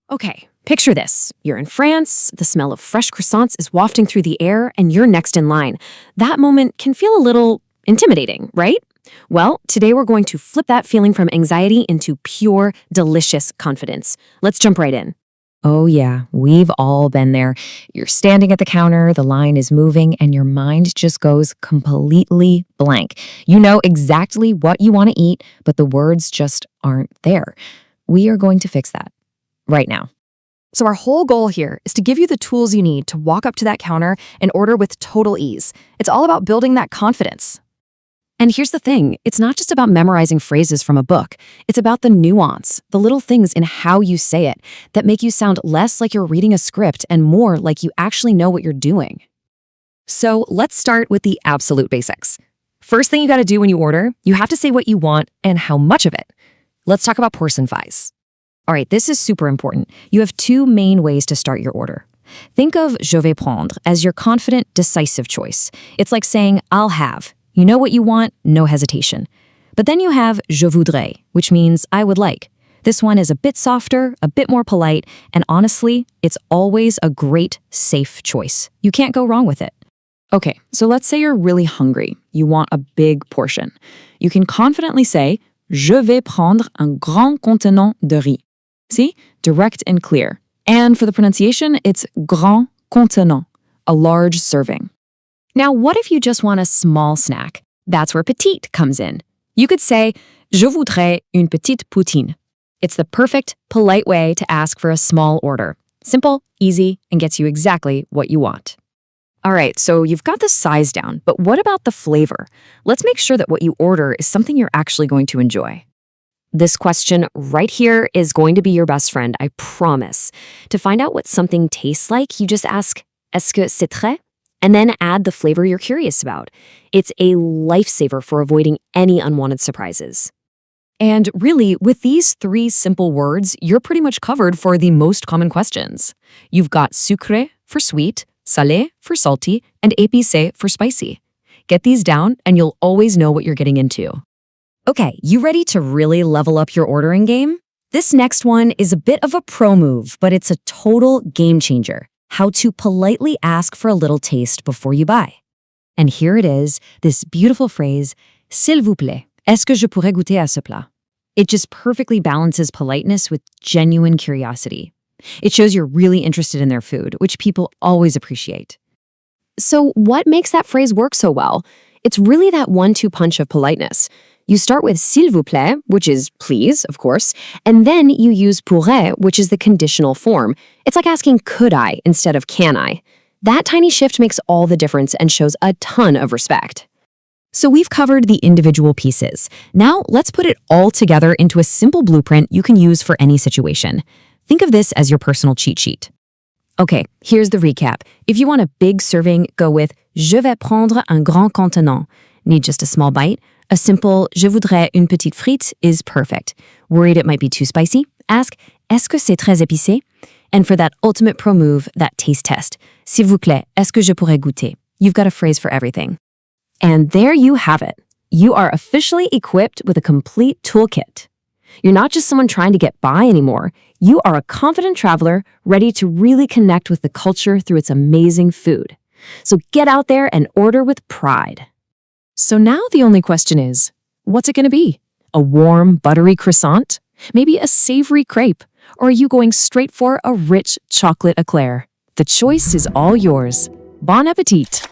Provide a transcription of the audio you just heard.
Okay, picture this. You're in France, the smell of fresh croissants is wafting through the air, and you're next in line. That moment can feel a little intimidating, right? Well, today we're going to flip that feeling from anxiety into pure, delicious confidence. Let's jump right in. Oh yeah, we've all been there. You're standing at the counter, the line is moving, and your mind just goes completely blank. You know exactly what you want to eat, but the words just aren't there. We are going to fix that right now. So our whole goal here is to give you the tools you need to walk up to that counter and order with total ease. It's all about building that confidence. And here's the thing, it's not just about memorizing phrases from a book. It's about the nuance, the little things in how you say it that make you sound less like you're reading a script and more like you actually know what you're doing. So let's start with the absolute basics. First thing you gotta do when you order, you have to say what you want and how much of it. Let's talk about portion-wise. All right, this is super important. You have two main ways to start your order. Think of je vais prendre as your confident, decisive choice. It's like saying, I'll have. You know what you want, no hesitation. But then you have je voudrais, which means I would like. This one is a bit softer, a bit more polite, and honestly, it's always a great, safe choice. You can't go wrong with it. Okay, so let's say you're really hungry. You want a big portion. You can confidently say, je vais prendre un grand contenant de riz. See? Direct and clear. And for the pronunciation, it's grand contenant, a large serving. Now, what if you just want a small snack? That's where petite comes in. You could say, je voudrais une petite poutine. It's the perfect, polite way to ask for a small order. Simple, easy, and gets you exactly what you want. All right, so you've got the size down, but what about the flavor? Let's make sure that what you order is something you're actually going to enjoy. This question right here is going to be your best friend, I promise. To find out what something tastes like, you just ask, est-ce que c'est très? And then add the flavor you're curious about. It's a lifesaver for avoiding any unwanted surprises. And really, with these three simple words, you're pretty much covered for the most common questions. You've got sucré for sweet, salé for salty, and épicé for spicy. Get these down, and you'll always know what you're getting into. Okay, you ready to really level up your ordering game? This next one is a bit of a pro move, but it's a total game changer. How to politely ask for a little taste before you buy. And here it is, this beautiful phrase, s'il vous plaît, est-ce que je pourrais goûter à ce plat? It just perfectly balances politeness with genuine curiosity. It shows you're really interested in their food, which people always appreciate. So what makes that phrase work so well? It's really that 1-2 punch of politeness. You start with s'il vous plaît, which is please, of course, and then you use pourrait, which is the conditional form. It's like asking could I instead of can I. That tiny shift makes all the difference and shows a ton of respect. So we've covered the individual pieces. Now let's put it all together into a simple blueprint you can use for any situation. Think of this as your personal cheat sheet. Okay, here's the recap. If you want a big serving, go with je vais prendre un grand contenant. Need just a small bite? A simple je voudrais une petite frite is perfect. Worried it might be too spicy? Ask est-ce que c'est très épicé? And for that ultimate pro move, that taste test, s'il vous plaît, est-ce que je pourrais goûter? You've got a phrase for everything. And there you have it. You are officially equipped with a complete toolkit. You're not just someone trying to get by anymore. You are a confident traveler ready to really connect with the culture through its amazing food. So get out there and order with pride. So now the only question is, what's it going to be? A warm, buttery croissant? Maybe a savory crepe? Or are you going straight for a rich chocolate eclair? The choice is all yours. Bon appetit!